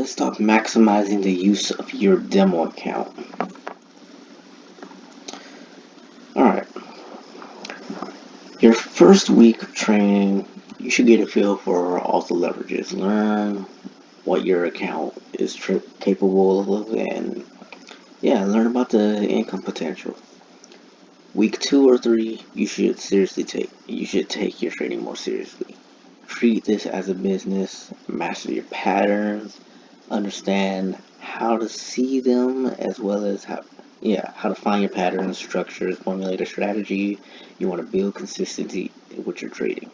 let's talk maximizing the use of your demo account. Alright, your first week of training, you should get a feel for all the leverages. Learn what your account is capable of, and yeah, learn about the income potential. Week 2 or 3, you should take your trading more seriously. Treat this as a business, master your patterns, understand how to see them, as well as how to find your patterns, structures, formulate a strategy. You want to build consistency with your trading.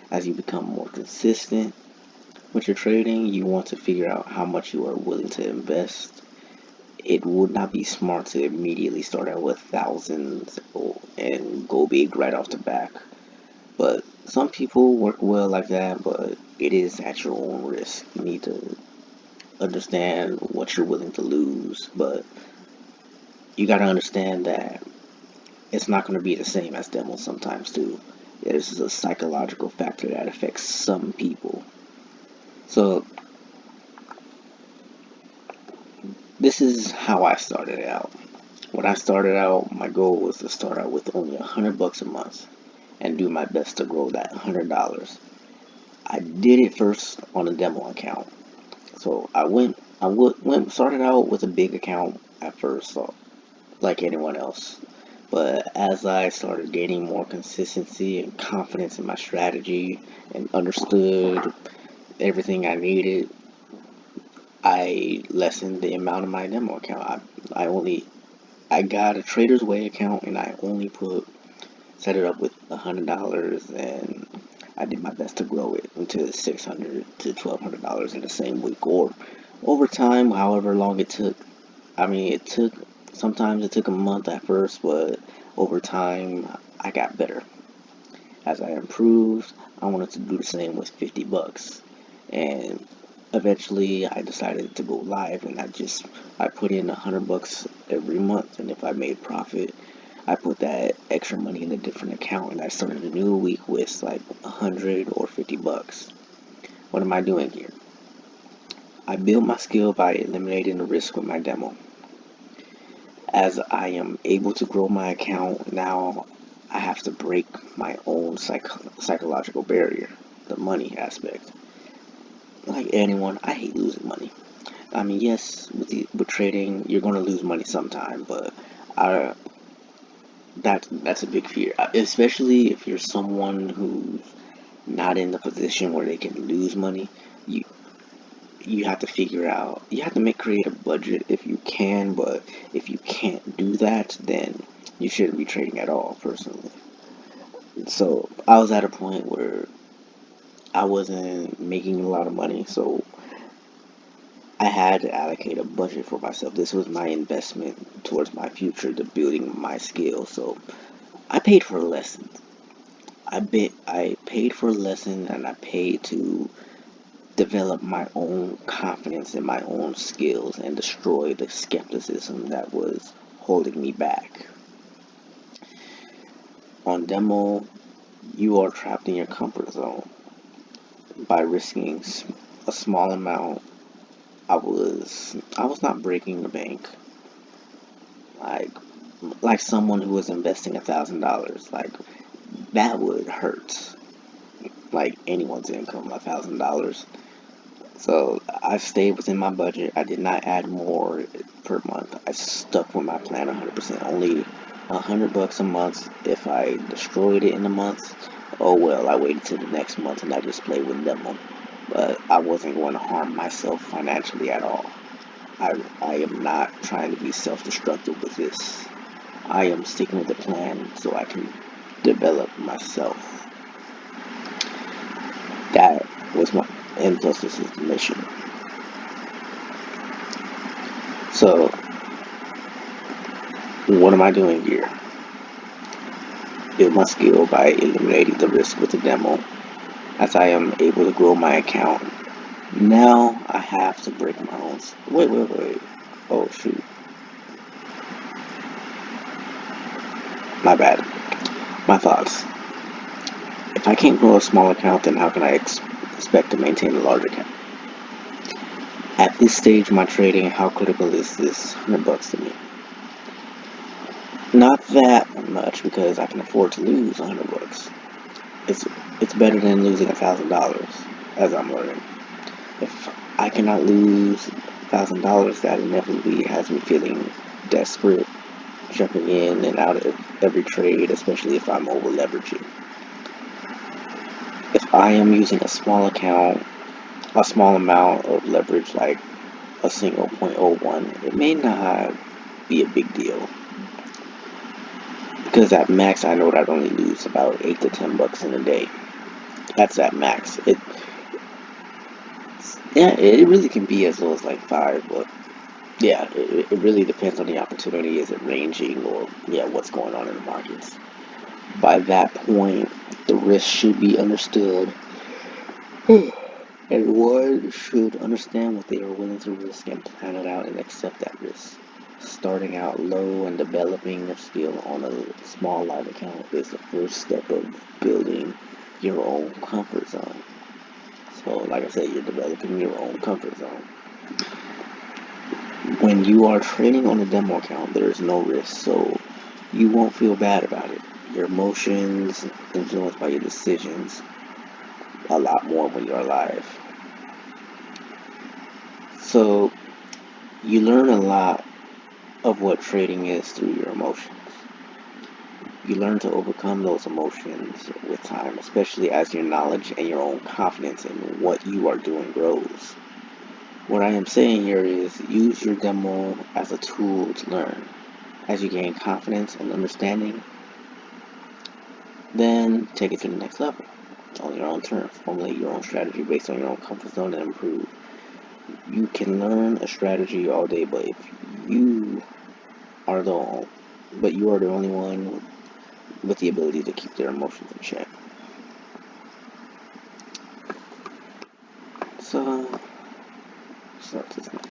As you become more consistent with your trading, you want to figure out how much you are willing to invest. It would not be smart to immediately start out with thousands and go big right off the back. But some people work well like that, but it is at your own risk. You need to understand what you're willing to lose, but you got to understand that it's not going to be the same as demos sometimes too. There's a psychological factor that affects some people. So this is how I started out. When I started out, my goal was to start out with only $100 a month and do my best to grow that $100. I did it first on a demo account. So started out with a big account at first, so like anyone else. But as I started gaining more consistency and confidence in my strategy and understood everything I needed, I lessened the amount of my demo account. I got a Trader's Way account, and I only set it up with $100, and I did my best to grow it into $600 to $1,200 in the same week, or over time, however long it took. I mean, sometimes it took a month at first, but over time, I got better. As I improved, I wanted to do the same with $50, and eventually I decided to go live, and I put in $100 every month, and if I made profit, I put that extra money in a different account, and I started a new week with like 100 or $50. What am I doing here? I build my skill by eliminating the risk with my demo. As I am able to grow my account, now I have to break my own psychological barrier, the money aspect. Like anyone, I hate losing money. I mean, yes, with trading, you're going to lose money sometime, but I that's a big fear, especially if you're someone who's not in the position where they can lose money. You you have to figure out. You have to create a budget if you can, but if you can't do that, then you shouldn't be trading at all, personally. So I was at a point where I wasn't making a lot of money, so I had to allocate a budget for myself. This was my investment towards my future, to building my skills. So I paid for a lesson. I paid for a lesson, and I paid to develop my own confidence in my own skills and destroy the skepticism that was holding me back. On demo, you are trapped in your comfort zone by risking a small amount. I was not breaking the bank like someone who was investing $1,000. Like, that would hurt like anyone's income, $1,000. So I stayed within my budget. I did not add more per month. I stuck with my plan 100%. Only $100 a month. If I destroyed it in a month, oh well, I waited till the next month and I just played with demo. But I wasn't going to harm myself financially at all. I am not trying to be self-destructive with this. I am sticking with the plan so I can develop myself. That was my, and plus this is the mission. So, what am I doing here? Build my skill by eliminating the risk with the demo. As I am able to grow my account, now I have to break my own. Wait. Oh shoot. My bad. My thoughts. If I can't grow a small account, then how can I expect to maintain a large account? At this stage of my trading, how critical is this 100 bucks to me? Not that much, because I can afford to lose 100 bucks. It's it's better than losing $1,000, as I'm learning. If I cannot lose $1,000, that inevitably has me feeling desperate, jumping in and out of every trade, especially if I'm over leveraging. If I am using a small amount of leverage, like a single 0.01, it may not be a big deal, because at max I know that I'd only lose about 8 to 10 bucks in a day. That's at max. It really can be as low as like 5, but yeah, it really depends on the opportunity. Is it ranging, or yeah, what's going on in the markets? By that point, the risk should be understood, and one should understand what they are willing to risk and plan it out and accept that risk. Starting out low and developing your skill on a small live account is the first step of building your own comfort zone. So, like I said, you're developing your own comfort zone. When you are trading on a demo account, there is no risk, so you won't feel bad about it. Your emotions influenced by your decisions a lot more when you're live. So you learn a lot of what trading is through your emotions. You learn to overcome those emotions with time, especially as your knowledge and your own confidence in what you are doing grows. What I am saying here is use your demo as a tool to learn. As you gain confidence and understanding, then take it to the next level on your own terms. Formulate your own strategy based on your own comfort zone and improve. You can learn a strategy all day, but if you are the you are the only one with the ability to keep their emotions in check. So, start this now.